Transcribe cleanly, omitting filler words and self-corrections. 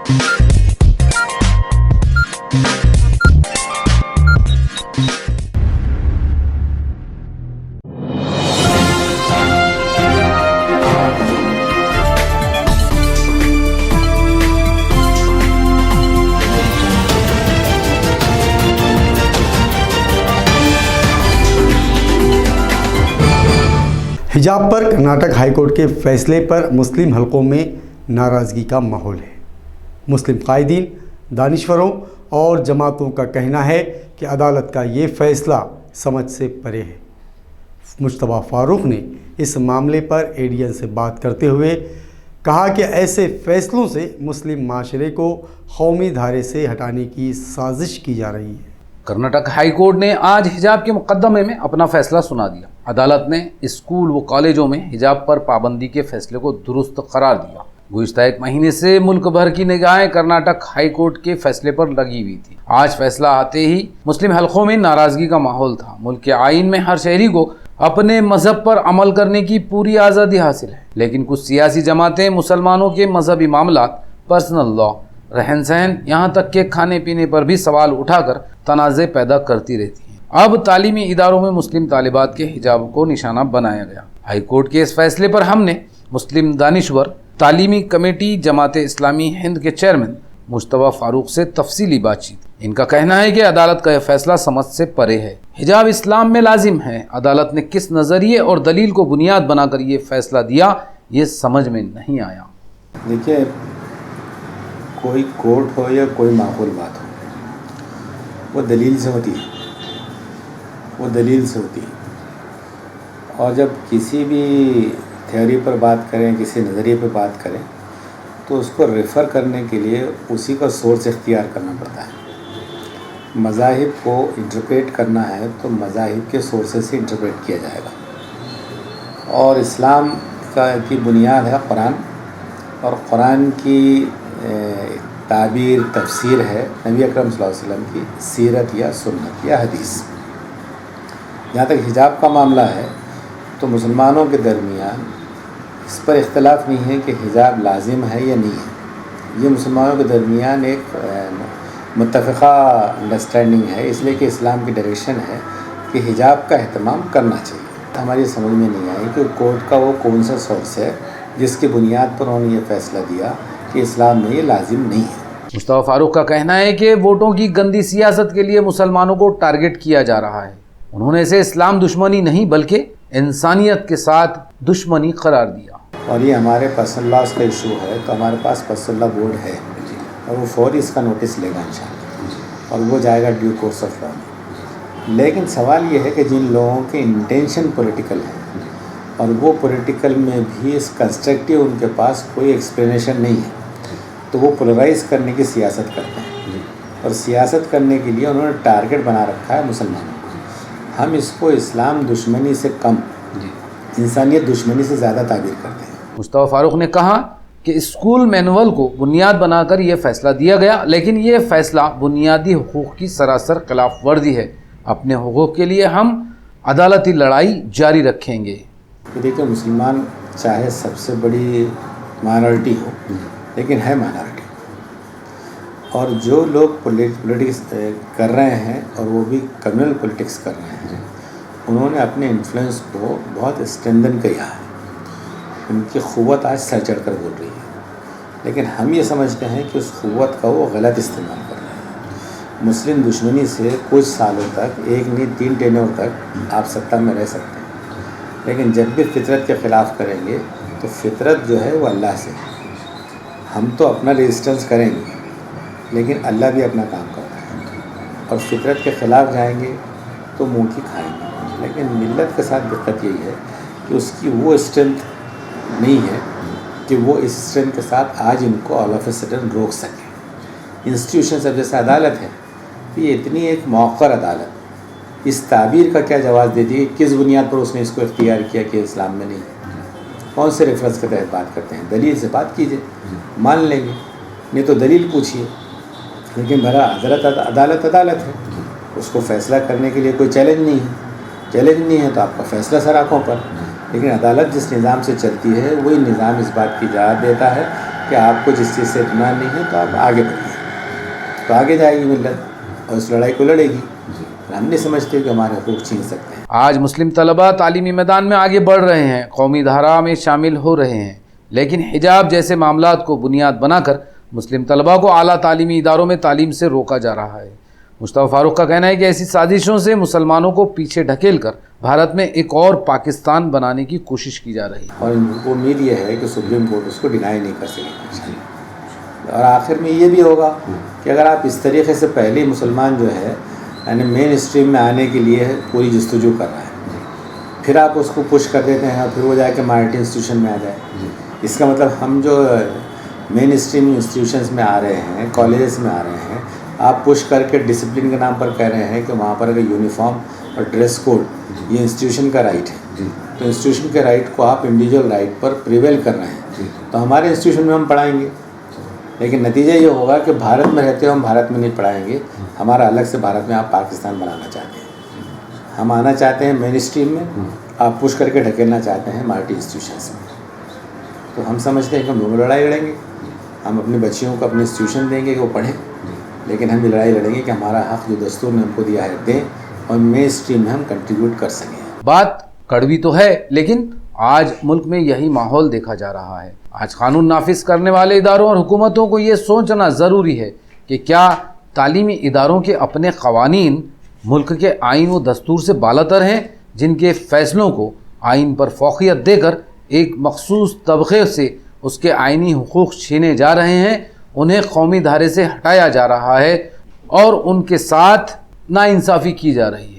حجاب پر Karnataka high court کے فیصلے پر مسلم حلقوں میں ناراضگی کا ماحول ہے۔ مسلم قائدین، دانشوروں اور جماعتوں کا کہنا ہے کہ عدالت کا یہ فیصلہ سمجھ سے پرے ہے۔ مجتبیٰ فاروق نے اس معاملے پر ایڈین سے بات کرتے ہوئے کہا کہ ایسے فیصلوں سے مسلم معاشرے کو قومی دھارے سے ہٹانے کی سازش کی جا رہی ہے۔ کرناٹک ہائی کورٹ نے آج حجاب کے مقدمے میں اپنا فیصلہ سنا دیا۔ عدالت نے اسکول و کالجوں میں حجاب پر پابندی کے فیصلے کو درست قرار دیا۔ گزشتہ ایک مہینے سے ملک بھر کی نگاہیں کرناٹک ہائی کورٹ کے فیصلے پر لگی ہوئی تھی۔ آج فیصلہ آتے ہی مسلم حلقوں میں ناراضگی کا ماحول تھا۔ ملک کے آئین میں ہر شہری کو اپنے مذہب پر عمل کرنے کی پوری آزادی حاصل ہے، لیکن کچھ سیاسی جماعتیں مسلمانوں کے مذہبی معاملات، پرسنل لا، رہن سہن، یہاں تک کہ کھانے پینے پر بھی سوال اٹھا کر تنازع پیدا کرتی رہتی ہیں۔ اب تعلیمی اداروں میں مسلم طالبات کے حجاب کو نشانہ بنایا گیا۔ ہائی کورٹ کے اس فیصلے پر ہم نے مسلم دانشور، تعلیمی کمیٹی جماعت اسلامی ہند کے چیئرمین مجتبیٰ فاروق سے تفصیلی بات چیت۔ ان کا کہنا ہے کہ عدالت کا یہ فیصلہ سمجھ سے پرے ہے۔ حجاب اسلام میں لازم ہے۔ عدالت نے کس نظریے اور دلیل کو بنیاد بنا کر یہ فیصلہ دیا، یہ سمجھ میں نہیں آیا۔ دیکھیے، کوئی کورٹ ہو یا کوئی معقول بات ہو، وہ دلیل سے ہوتی ہے، وہ دلیل سے ہوتی ہے۔ اور جب کسی بھی تھیوری پر بات کریں، کسی نظریے پہ بات کریں، تو اس کو ریفر کرنے کے لیے اسی کا سورس اختیار کرنا پڑتا ہے۔ مذاہب کو انٹرپریٹ کرنا ہے تو مذاہب کے سورسز سے انٹرپریٹ کیا جائے گا۔ اور اسلام کی بنیاد ہے قرآن، اور قرآن کی تعبیر، تفسیر ہے نبی اکرم صلی اللہ علیہ وسلم کی سیرت یا سنت یا حدیث۔ جہاں تک حجاب کا معاملہ ہے تو مسلمانوں کے درمیان اس پر اختلاف نہیں ہے کہ حجاب لازم ہے یا نہیں ہے۔ یہ مسلمانوں کے درمیان ایک متفقہ انڈرسٹینڈنگ ہے، اس لیے کہ اسلام کی ڈائریکشن ہے کہ حجاب کا اہتمام کرنا چاہیے۔ ہماری سمجھ میں نہیں آئی کہ کورٹ کا وہ کون سا سورس ہے جس کی بنیاد پر انہوں نے یہ فیصلہ دیا کہ اسلام میں یہ لازم نہیں ہے۔ مجتبیٰ فاروق کا کہنا ہے کہ ووٹوں کی گندی سیاست کے لیے مسلمانوں کو ٹارگٹ کیا جا رہا ہے۔ انہوں نے اسے اسلام دشمنی نہیں بلکہ انسانیت کے ساتھ دشمنی قرار دیا۔ اور یہ ہمارے پرسنل لاس کا ایشو ہے تو ہمارے پاس پرسنل لا بورڈ ہے، اور وہ فوری اس کا نوٹس لے گا انشاءاللہ، اور وہ جائے گا ڈیو کورس آف لا میں۔ لیکن سوال یہ ہے کہ جن لوگوں کے انٹینشن پولیٹیکل ہے اور وہ پولیٹیکل میں بھی اس کنسٹرکٹیو ان کے پاس کوئی ایکسپلینیشن نہیں ہے، تو وہ پولرائز کرنے کی سیاست کرتے ہیں، اور سیاست کرنے کے لیے انہوں نے ٹارگٹ بنا رکھا ہے مسلمانوں کو۔ ہم اس کو اسلام دشمنی سے کم، انسانیت دشمنی سے زیادہ تعبیر کرتے ہیں۔ مجتبیٰ فاروق نے کہا کہ اسکول مینول کو بنیاد بنا کر یہ فیصلہ دیا گیا، لیکن یہ فیصلہ بنیادی حقوق کی سراسر خلاف ورزی ہے۔ اپنے حقوق کے لیے ہم عدالتی لڑائی جاری رکھیں گے۔ دیکھیں، مسلمان چاہے سب سے بڑی مائنورٹی ہو، لیکن ہے مائنورٹی، اور جو لوگ پولیٹکس کر رہے ہیں اور وہ بھی کمیونل پولیٹکس کر رہے ہیں، انہوں نے اپنے انفلوئنس کو بہت اسٹرینتھن کیا ہے۔ ان کی قوت آج سر چڑھ کر بول رہی ہے، لیکن ہم یہ سمجھتے ہیں کہ اس قوت کا وہ غلط استعمال کر رہے ہیں۔ مسلم دشمنی سے کچھ سالوں تک، ایک نہیں 3 ٹینیور تک آپ سطح میں رہ سکتے ہیں، لیکن جب بھی فطرت کے خلاف کریں گے تو فطرت جو ہے وہ اللہ سے ہے۔ ہم تو اپنا ریزسٹنس کریں گے، لیکن اللہ بھی اپنا کام کر رہا ہے، اور فطرت کے خلاف جائیں گے تو منہ کی کھائیں گے۔ لیکن ملت کے ساتھ دقت یہی ہے کہ اس کی وہ اسٹرینتھ نہیں ہے کہ وہ اس اسٹرینتھ کے ساتھ آج ان کو آل آف اے سڈن روک سکے۔ انسٹیٹیوشنز اب جیسے عدالت ہے، یہ اتنی ایک موقر عدالت اس تعبیر کا کیا جواز دیتی ہے؟ کس بنیاد پر اس نے اس کو اختیار کیا کہ اسلام میں نہیں ہے؟ کون سے ریفرنس کے تحت بات کرتے ہیں؟ دلیل سے بات کیجیے، مان لیں گے، نہیں تو دلیل پوچھیے۔ لیکن بھرا عدالت ہے، اس کو فیصلہ کرنے کے لیے کوئی چیلنج نہیں ہے تو آپ کا فیصلہ سر آنکھوں پر۔ لیکن عدالت جس نظام سے چلتی ہے وہی نظام اس بات کی اجازت دیتا ہے کہ کہ آپ کو جس چیز سے اطمینان نہیں ہے تو آپ آگے بڑھیے، تو آگے جائے گی ملت اور اس لڑائی کو لڑے گی۔ ہم نہیں سمجھتے کہ ہمارے حقوق چھین سکتے ہیں۔ آج مسلم طلباء تعلیمی میدان میں آگے بڑھ رہے ہیں، قومی دھارا میں شامل ہو رہے ہیں، لیکن حجاب جیسے معاملات کو بنیاد بنا کر مسلم طلباء کو اعلیٰ تعلیمی اداروں میں تعلیم سے روکا جا رہا ہے۔ مصطفیٰ فاروق کا کہنا ہے کہ ایسی سازشوں سے مسلمانوں کو پیچھے ڈھکیل کر بھارت میں ایک اور پاکستان بنانے کی کوشش کی جا رہی ہے، اور ان کو امید یہ ہے کہ سپریم کورٹ اس کو ڈینائی نہیں کر سکے گی، اور آخر میں یہ بھی ہوگا کہ اگر آپ اس طریقے سے پہلے مسلمان جو ہے یعنی مین اسٹریم میں آنے کے لیے پوری جستجو کر رہا ہے، پھر آپ اس کو پش کر دیتے ہیں اور پھر وہ جا کے مائنورٹی انسٹیٹیوشن میں آ جائے، اس کا مطلب ہم جو مین اسٹریم انسٹیٹیوشنز میں آ رہے ہیں، کالجز میں آ رہے ہیں، آپ پش کر کے ڈسپلن کے نام پر کہہ رہے ہیں کہ وہاں پر اگر یونیفارم اور ڈریس کوڈ یہ انسٹیٹیوشن کا رائٹ ہے، تو انسٹیٹیوشن کے رائٹ کو آپ انڈیویجول رائٹ پر پریویل کر رہے ہیں، تو ہمارے انسٹیٹیوشن میں ہم پڑھائیں گے، لیکن نتیجہ یہ ہوگا کہ بھارت میں رہتے ہو ہم بھارت میں نہیں پڑھائیں گے، ہمارا الگ سے بھارت میں آپ پاکستان بنانا چاہتے ہیں، ہم آنا چاہتے ہیں مین اسٹریم میں، آپ پش کر کے ڈھکیلنا چاہتے ہیں مائنورٹی انسٹیٹیوشنس میں، تو ہم سمجھتے ہیں کہ ہم دونوں لڑائی لڑیں گے، ہم اپنے بچیوں کو اپنے انسٹیٹیوشن دیں گے کہ وہ پڑھیں، لیکن ہم یہ لڑائی لڑیں گے کہ ہمارا حق جو دستور نے ہم کو دیا ہے دیں اور مین اسٹریم میں ہم کنٹریبیوٹ کر سکیں۔ بات کڑوی تو ہے، لیکن آج ملک میں یہی ماحول دیکھا جا رہا ہے۔ آج قانون نافذ کرنے والے اداروں اور حکومتوں کو یہ سوچنا ضروری ہے کہ کیا تعلیمی اداروں کے اپنے قوانین ملک کے آئین و دستور سے بالاتر ہیں، جن کے فیصلوں کو آئین پر فوقیت دے کر ایک مخصوص طبقے سے اس کے آئینی حقوق چھینے جا رہے ہیں، انہیں قومی دھارے سے ہٹایا جا رہا ہے اور ان کے ساتھ ناانصافی کی جا رہی ہے۔